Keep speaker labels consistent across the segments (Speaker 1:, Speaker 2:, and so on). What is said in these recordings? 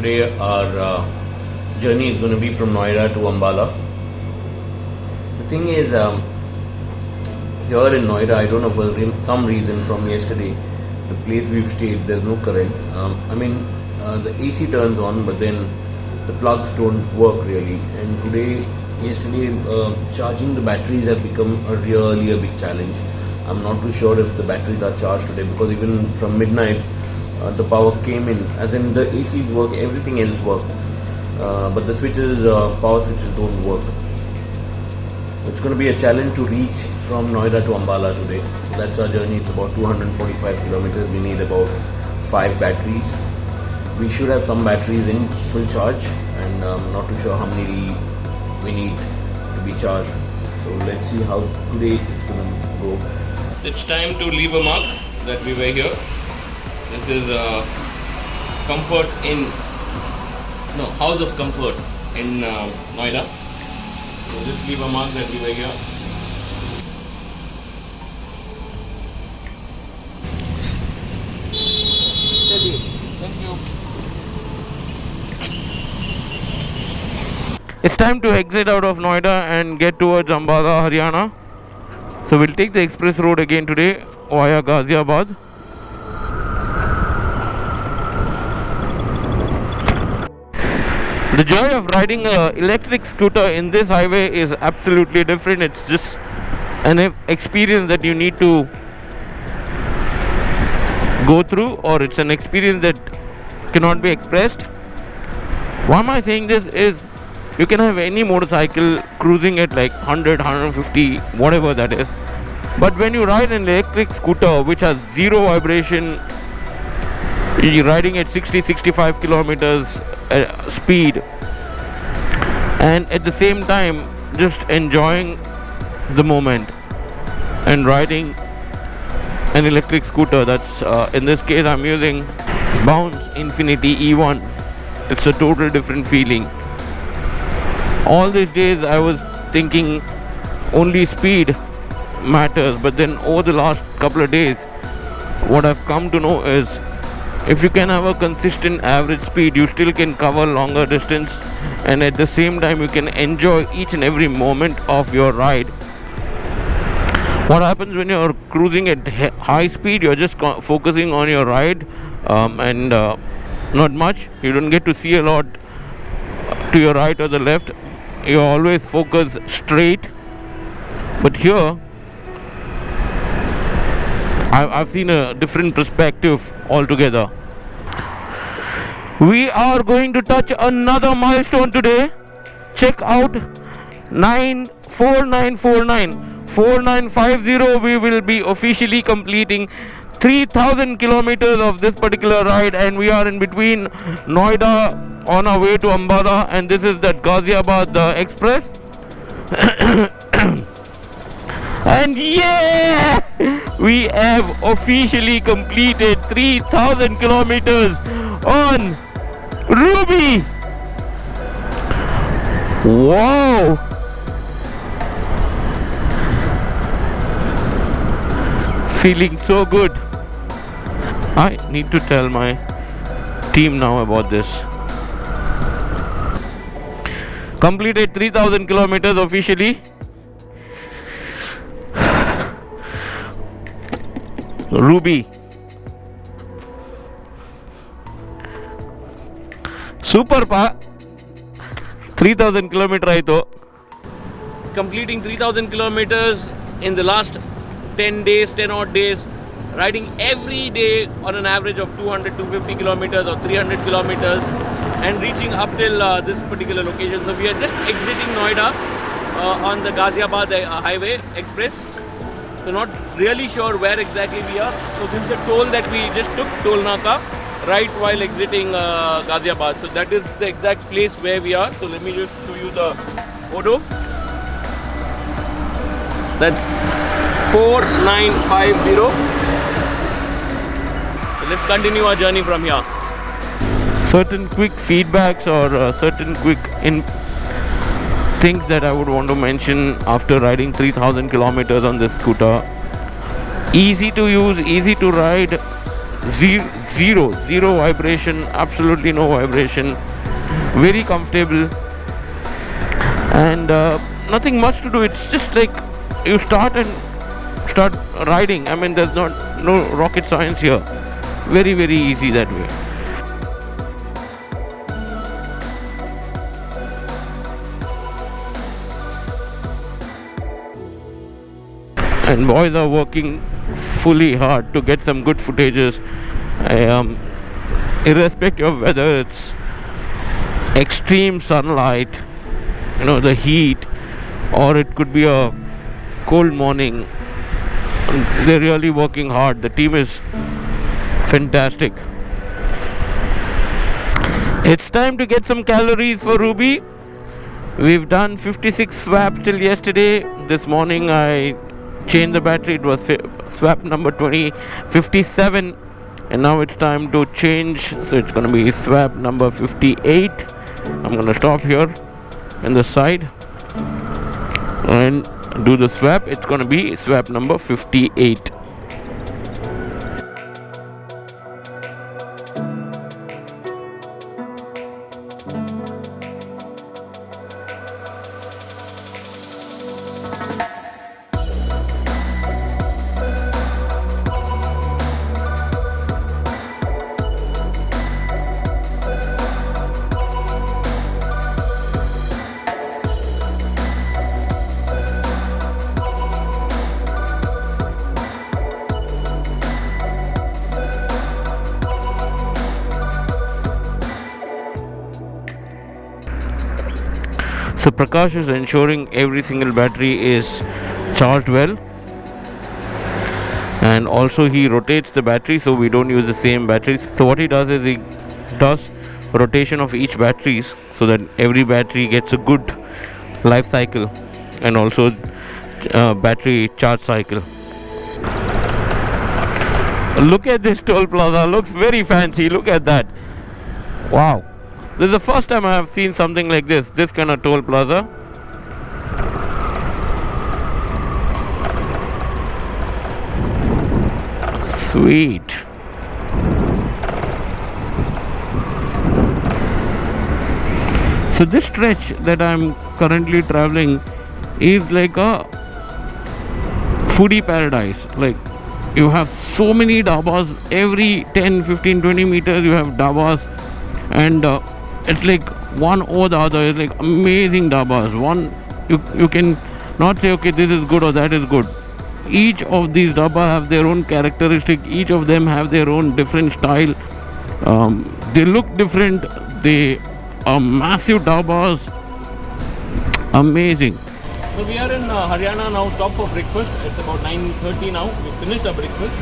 Speaker 1: today our journey is going to be from Noida to Ambala. The thing is, here in Noida, I don't know for some reason from yesterday, the place we've stayed, there's no current. The AC turns on, but then the plugs don't work really. And yesterday, charging the batteries have become a big challenge. I'm not too sure if the batteries are charged today, because even from midnight, the power came in, as in the ACs work, everything else works, but the power switches don't work. It's going to be a challenge to reach from Noida to Ambala today. So that's our journey. It's about 245 kilometers. We need about 5 batteries. We should have some batteries in full charge, and I'm not too sure how many we need to be charged. So let's see how today it's going to go. It's time to leave a mark that we were here. This is House of Comfort in Noida. So just leave a mark that we were here. Thank you. It's time to exit out of Noida and get towards Ambala, Haryana. So we'll take the express road again today via Ghaziabad. The joy of riding an electric scooter in this highway is absolutely different. It's just an experience that you need to go through, or it's an experience that cannot be expressed. Why am I saying this is, you can have any motorcycle cruising at like 100, 150, whatever that is. But when you ride an electric scooter which has zero vibration, you're riding at 60, 65 kilometers speed, and at the same time just enjoying the moment and riding an electric scooter. That's in this case I'm using Bounce Infinity E1. It's a total different feeling. All these days I was thinking only speed matters, but then over the last couple of days what I've come to know is, if you can have a consistent average speed, you still can cover longer distance, and at the same time you can enjoy each and every moment of your ride. What happens when you're cruising at high speed, you're just focusing on your ride, and not much. You don't get to see a lot to your right or the left. You always focus straight. But here I've seen a different perspective altogether. We are going to touch another milestone today. Check out 4950. We will be officially completing 3,000 kilometers of this particular ride, and we are in between Noida on our way to Ambala, and this is that Ghaziabad Express. And yeah, we have officially completed 3,000 kilometers on Ruby. Wow. Feeling so good. I need to tell my team now about this. Completed 3,000 kilometers officially. Ruby. Super pa. 3,000 kilometers aito. Completing 3,000 kilometers in the last 10 odd days. Riding every day on an average of 200, 250 kilometers or 300 kilometers, and reaching up till this particular location. So we are just exiting Noida on the Ghaziabad highway express. So not really sure where exactly we are. So this is the toll that we just took, toll Naka, right while exiting Ghaziabad. So that is the exact place where we are. So let me just show you the photo. That's 4950. So let's continue our journey from here. Certain quick feedbacks or certain quick things that I would want to mention after riding 3,000 kilometers on this scooter. Easy to use, easy to ride, zero vibration, absolutely no vibration, very comfortable, and nothing much to do. It's just like you start riding. I mean, there's no rocket science here. Very easy that way. And boys are working fully hard to get some good footages. Irrespective of whether it's extreme sunlight, the heat, or it could be a cold morning, they're really working hard. The team is fantastic. It's time to get some calories for Ruby. We've done 56 swaps till yesterday. This morning I changed the battery. It was swap number 57, and now it's time to change, so it's going to be swap number 58. I'm going to stop here in the side and do the swap. It's going to be swap number 58. So Prakash is ensuring every single battery is charged well, and also he rotates the battery so we don't use the same batteries. So what he does is he does rotation of each batteries so that every battery gets a good life cycle and also battery charge cycle. Look at this toll plaza, looks very fancy. Look at that. Wow. This is the first time I have seen something like this kind of toll plaza. Sweet. So this stretch that I'm currently traveling is like a foodie paradise. Like, you have so many dabas. Every 10, 15, 20 meters you have dabas, and it's like one or the other. It's like amazing dabas. You can not say okay, this is good or that is good. Each of these dabas have their own characteristic. Each of them have their own different style. They look different. They are massive dabas. Amazing.
Speaker 2: So we are in Haryana now, stop for breakfast. It's about 9:30 now. We finished our breakfast.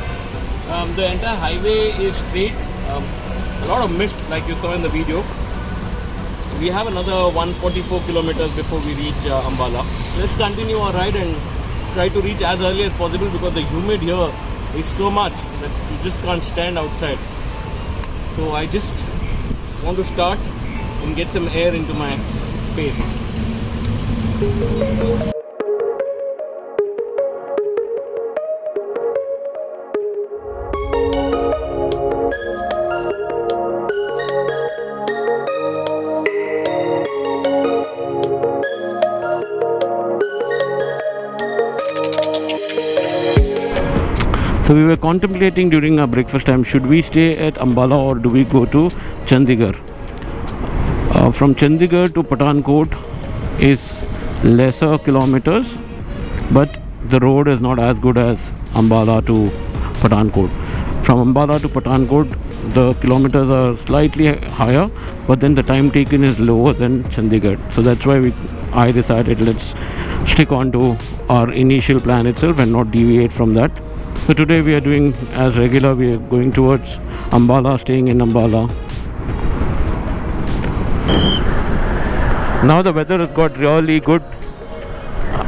Speaker 2: The entire highway is straight. A lot of mist, like you saw in the video. We have another 144 kilometers before we reach Ambala. Let's continue our ride and try to reach as early as possible, because the humid here is so much that you just can't stand outside. So I just want to start and get some air into my face.
Speaker 1: So we were contemplating during our breakfast time, should we stay at Ambala or do we go to Chandigarh? From Chandigarh to Pathankot is lesser kilometers, but the road is not as good as Ambala to Pathankot. From Ambala to Pathankot, the kilometers are slightly higher, but then the time taken is lower than Chandigarh. So that's why I decided let's stick on to our initial plan itself and not deviate from that. So today we are doing as regular. We are going towards Ambala, staying in Ambala. Now the weather has got really good.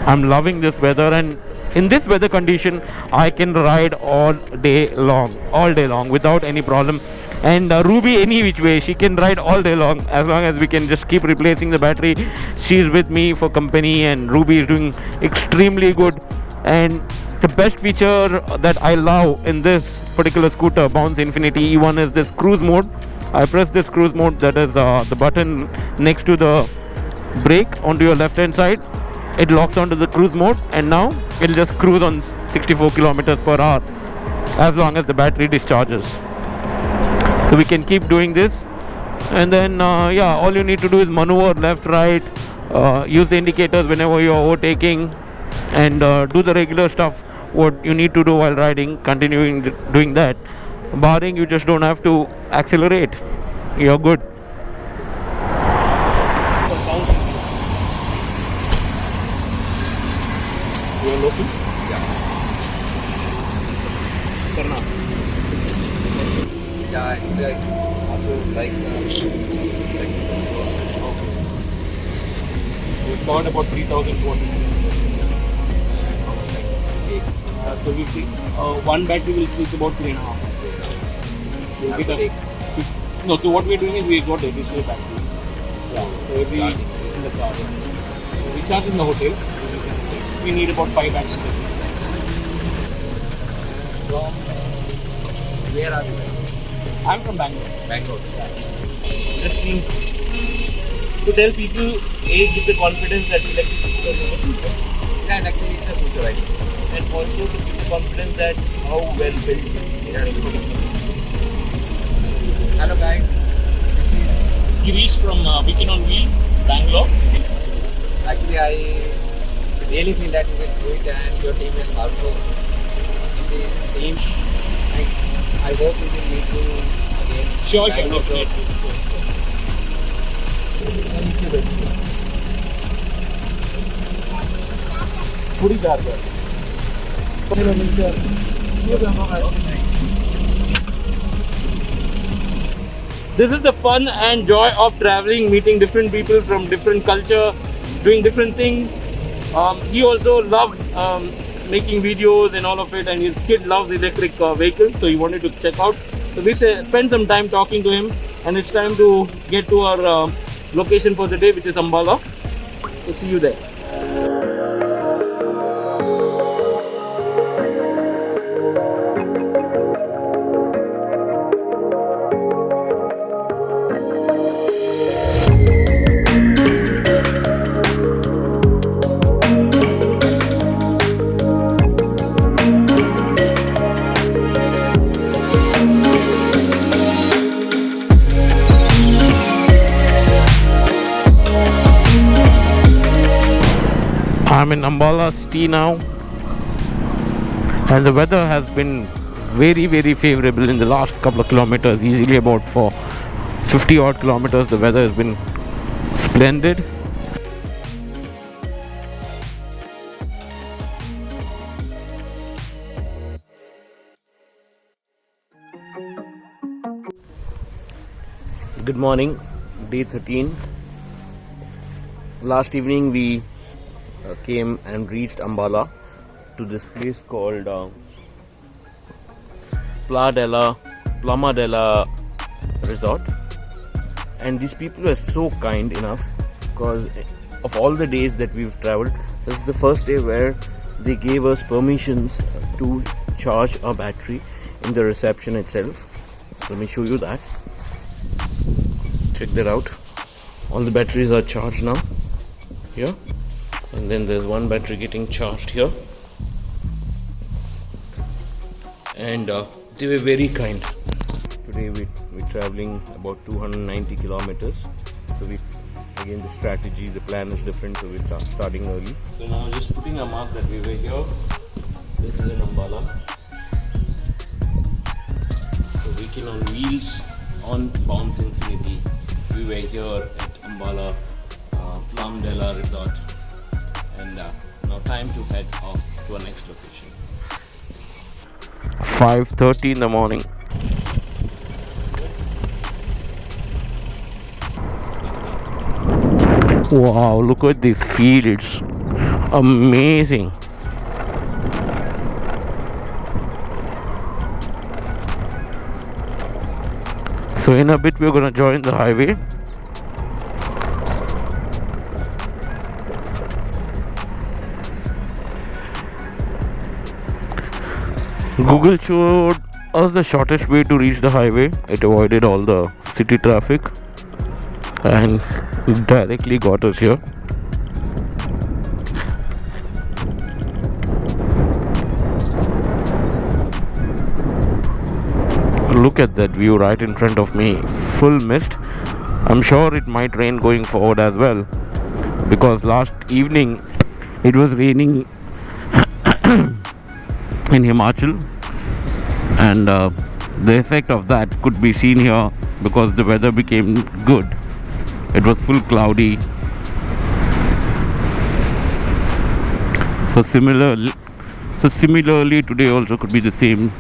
Speaker 1: I'm loving this weather, and in this weather condition I can ride all day long without any problem. And Ruby, any which way, she can ride all day long as we can just keep replacing the battery. She's with me for company, and Ruby is doing extremely good. And the best feature that I love in this particular scooter, Bounce Infinity E1, is this cruise mode. I press this cruise mode, that is the button next to the brake onto your left hand side. It locks onto the cruise mode, and now it'll just cruise on 64 kilometers per hour as long as the battery discharges. So we can keep doing this, and then all you need to do is maneuver left, right, use the indicators whenever you're overtaking, and do the regular stuff what you need to do while riding, continuing doing that. Barring you just don't have to accelerate, you're good.
Speaker 2: You are local? Yeah. Karna.
Speaker 3: Yeah, actually, I also like okay.
Speaker 2: We've covered about 3,200. So we see one battery will take about 3.5. No, so what we're doing is we got additional battery. Yeah. So every in the car. We charge in the hotel. We need about 5 batteries.
Speaker 3: From where are you?
Speaker 2: I'm from Bangalore.
Speaker 3: Bangalore.
Speaker 2: Yeah. Just seems to tell people, give the confidence that electric scooters are the future.
Speaker 3: Yeah, and actually it's a future, right?
Speaker 2: And also to give the confidence that how well built it is.
Speaker 3: Hello guys.
Speaker 2: Girish from Weekend on Wheels, Bangalore.
Speaker 3: Actually, I really feel that you will do it, and your team is also in the team. I hope we will meet you again.
Speaker 2: Sure,
Speaker 3: Bangalore.
Speaker 2: पूरी car का This is the fun and joy of traveling, meeting different people from different culture, doing different things. He also loves making videos and all of it, and his kid loves electric vehicles, so he wanted to check out. So we spent some time talking to him, and it's time to get to our location for the day, which is Ambala. So see you there. I'm in Ambala city now, and the weather has been very favorable in the last couple of kilometers. Easily about for 50 odd kilometers the weather has been splendid. Good morning, day 13. Last evening we came and reached Ambala to this place called Plama Della Resort, and these people were so kind enough, because of all the days that we've traveled, this is the first day where they gave us permissions to charge our battery in the reception itself. Let me show you that. Check that out. All the batteries are charged now here. And then there's one battery getting charged here, and they were very kind. Today we're traveling about 290 kilometers, so again the strategy, the plan is different, so we're starting early. So now just putting a mark that we were here. This is in Ambala. So Weekend on Wheels on Bounce Infinity. We were here at Ambala Plum Della Resort. And now time to head off to our next location. 5:30 in the morning. Wow, look at these fields. Amazing. So in a bit we're gonna join the highway. Google showed
Speaker 1: us the shortest way to reach the highway. It avoided all the city traffic and directly got us here. Look at that view right in front of me. Full mist. I'm sure it might rain going forward as well, because last evening it was raining in Himachal, and the effect of that could be seen here because the weather became good. It was full cloudy. So similarly today also could be the same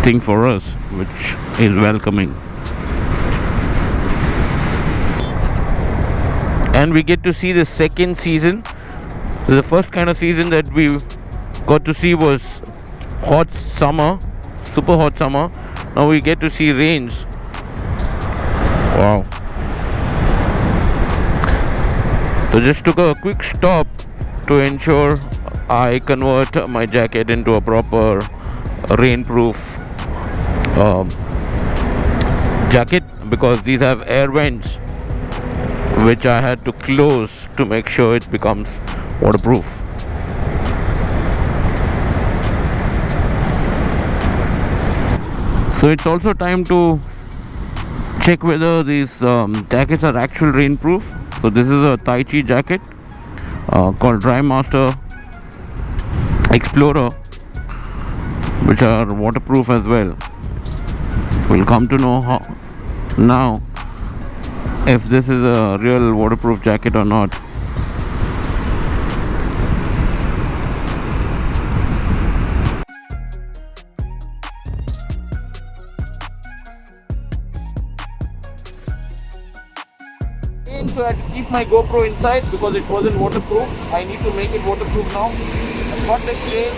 Speaker 1: thing for us, which is welcoming. And we get to see the second season. The first kind of season that we got to see was hot summer, super hot summer. Now we get to see rains. Wow. So just took a quick stop to ensure I convert my jacket into a proper rainproof jacket, because these have air vents which I had to close to make sure it becomes waterproof. So it's also time to check whether these jackets are actual rainproof. So this is a Tai Chi jacket called Dry Master Explorer, which are waterproof as well. We'll come to know how now if this is a real waterproof jacket or not. So I had to keep my GoPro inside because it wasn't waterproof. I need to make it waterproof now. I've got the crane.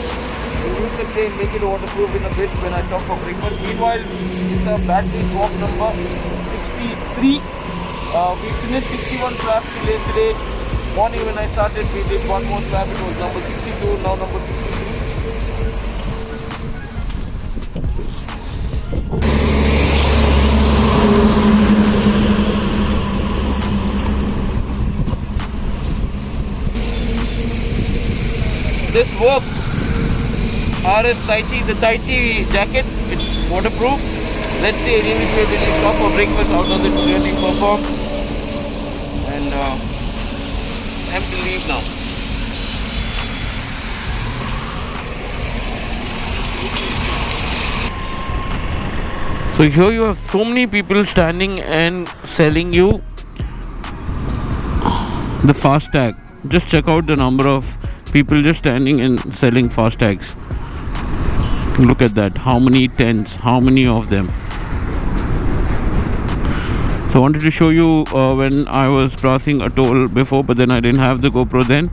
Speaker 1: We'll use the crane, make it waterproof in a bit when I stop for breakfast. Meanwhile, it's a battery swap number 63. We finished 61 swaps till yesterday morning when I started. We did one more swap. It was number 62, now number 63. This works. RS Tai Chi, the Tai Chi jacket, it's waterproof. Let's see, even if we will stop for breakfast, how does it really perform? And time to leave now. So here you have so many people standing and selling you the FASTag. Just check out the number of people just standing and selling FASTags. Look at that, how many tents, how many of them. So I wanted to show you when I was crossing a toll before, but then I didn't have the GoPro then.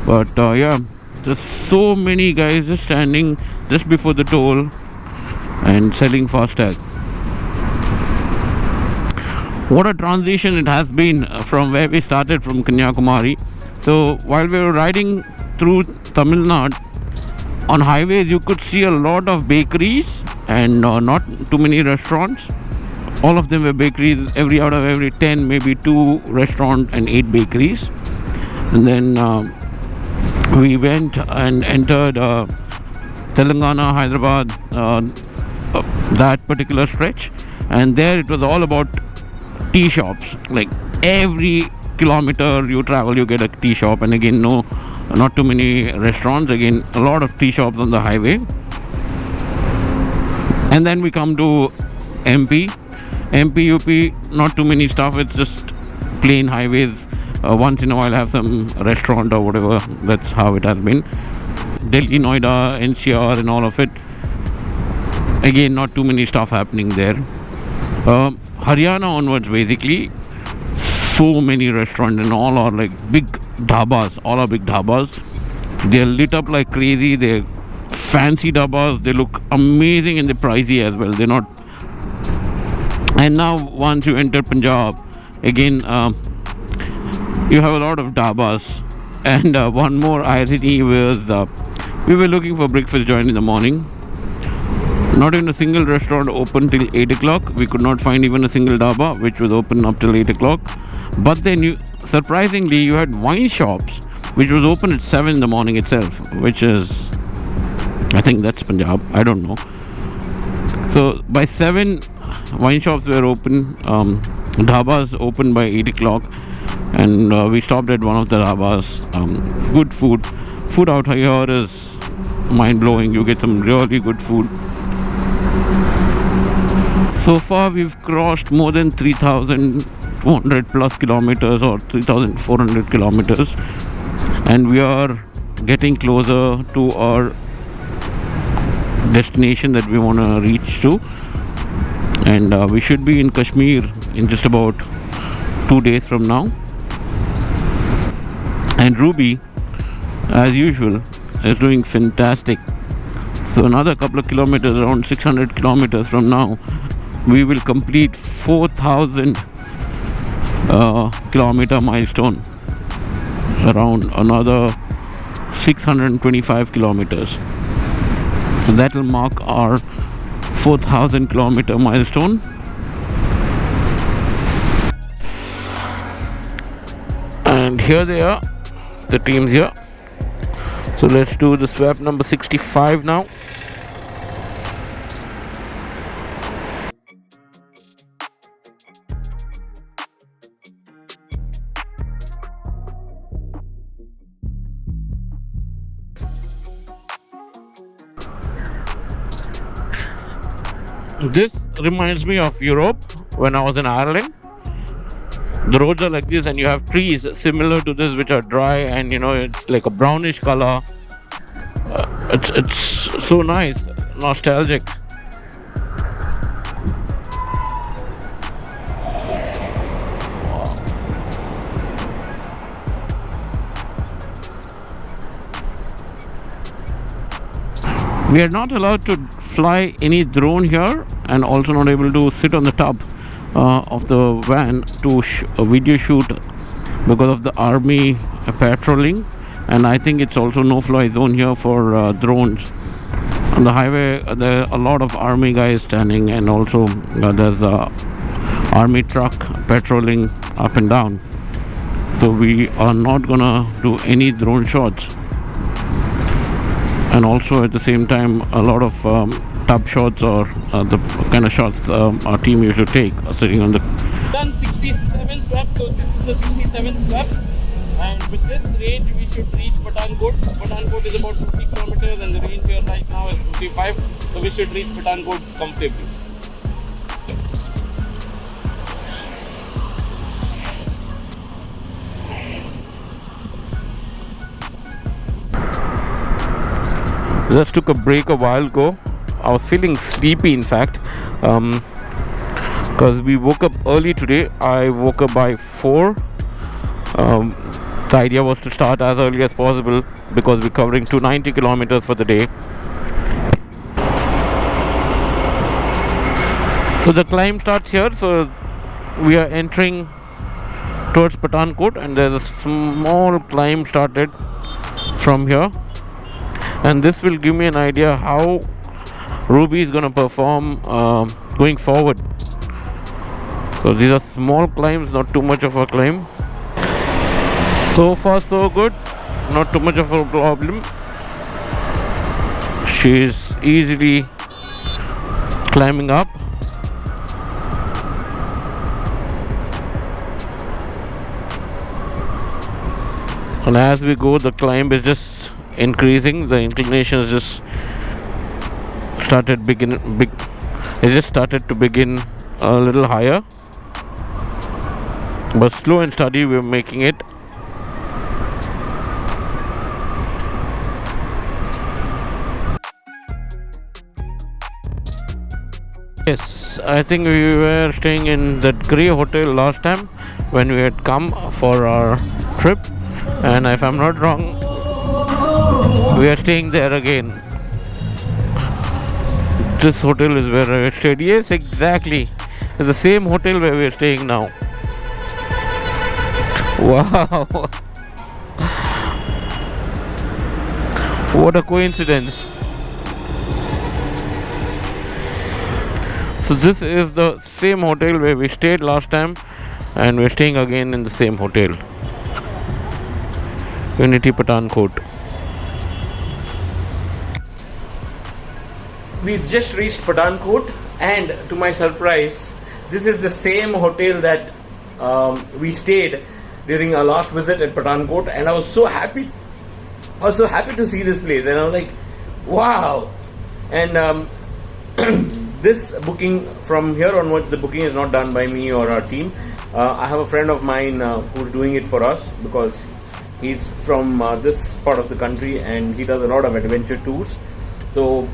Speaker 1: But yeah, just so many guys just standing just before the toll and selling FASTag. What a transition it has been from where we started, from Kanyakumari. So while we were riding through Tamil Nadu, on highways you could see a lot of bakeries and not too many restaurants. All of them were bakeries. Out of every 10, maybe 2 restaurants and 8 bakeries. And then we went and entered Telangana, Hyderabad, that particular stretch, and there it was all about tea shops. Like every kilometer you travel you get a tea shop, and again not too many restaurants, again a lot of tea shops on the highway. And then we come to MP, UP, not too many stuff. It's just plain highways. Once in a while have some restaurant or whatever. That's how it has been. Delhi, Noida, NCR and all of it, again not too many stuff happening there. Haryana onwards, basically so many restaurants, and all are like big dhabas. All are big dhabas. They're lit up like crazy. They're fancy dhabas. They look amazing and they're pricey as well. They're not. And now once you enter Punjab, again you have a lot of dhabas. And one more irony was We were looking for breakfast joint in the morning. Not even a single restaurant open till 8 o'clock. We could not find even a single dhaba which was open up till 8 o'clock. But then surprisingly, you had wine shops which was open at 7 in the morning itself, which is, I think that's Punjab, I don't know. So by 7, wine shops were open, dhabas open by 8 o'clock, and we stopped at one of the dhabas. Good food out here is mind-blowing. You get some really good food. So far we've crossed more than 3,200 plus kilometers or 3,400 kilometers, and we are getting closer to our destination that we want to reach to, and we should be in Kashmir in just about 2 days from now. And Ruby, as usual, is doing fantastic. So another couple of kilometers, around 600 kilometers from now, we will complete 4,000 kilometer milestone. Around another 625 kilometers. So that will mark our 4,000 kilometer milestone. And here they are, the teams here. So let's do the swap number 65 now. This reminds me of Europe when I was in Ireland. The roads are like this, and you have trees similar to this which are dry, and it's like a brownish color. It's so nice, nostalgic. We are not allowed to fly any drone here, and also not able to sit on the top of the van to video shoot because of the army patrolling. And I think it's also no-fly zone here for drones. On the highway there are a lot of army guys standing, and also there's a army truck patrolling up and down. So we are not gonna do any drone shots. And also at the same time, a lot of tub shots or the kind of shots our team used to take sitting on the...
Speaker 2: Done 67 swaps, so this is the 67th swap. And with this range, we should reach Pathankot. Pathankot is about 50 kilometers, and the range here right now is 55. So we should reach Pathankot comfortably.
Speaker 1: Just took a break a while ago. I was feeling sleepy, in fact, because we woke up early today. I woke up by 4. The idea was to start as early as possible because we're covering 290 kilometers for the day. So the climb starts here. So we are entering towards Pathankot, and there's a small climb started from here. And this will give me an idea how Ruby is going to perform going forward. So these are small climbs, not too much of a climb. So far so good, not too much of a problem. She is easily climbing up. And as we go, the climb is just increasing. The inclination is just started to begin a little higher, but slow and steady we're making it. Yes, I think we were staying in that grey hotel last time when we had come for our trip, and if I'm not wrong, we are staying there again. This hotel is where I stayed. Yes, exactly. It's the same hotel where we are staying now. Wow. What a coincidence. So this is the same hotel where we stayed last time, and we're staying again in the same hotel. Unity Pathankot.
Speaker 2: We just reached Pathankot, and to my surprise, this is the same hotel that we stayed during our last visit at Pathankot, and I was so happy. I was so happy to see this place, and I was like, wow. And this booking, from here onwards, the booking is not done by me or our team. I have a friend of mine who's doing it for us, because he's from this part of the country and he does a lot of adventure tours. So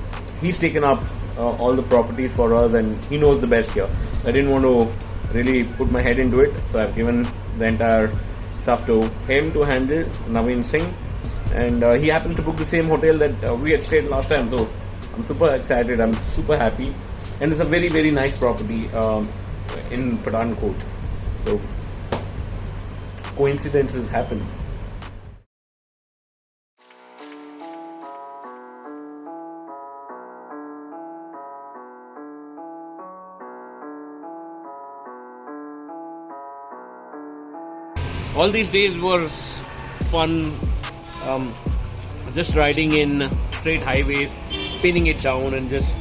Speaker 2: he's taken up all the properties for us, and he knows the best here. I didn't want to really put my head into it, so I've given the entire stuff to him to handle, Naveen Singh. And he happens to book the same hotel that we had stayed last time. So I'm super excited, I'm super happy. And it's a very, very nice property in Pathankot. So coincidences happen. All these days were fun, just riding in straight highways, pinning it down and just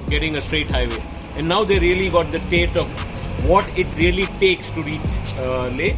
Speaker 2: getting a straight highway. And now they really got the taste of what it really takes to reach Leh.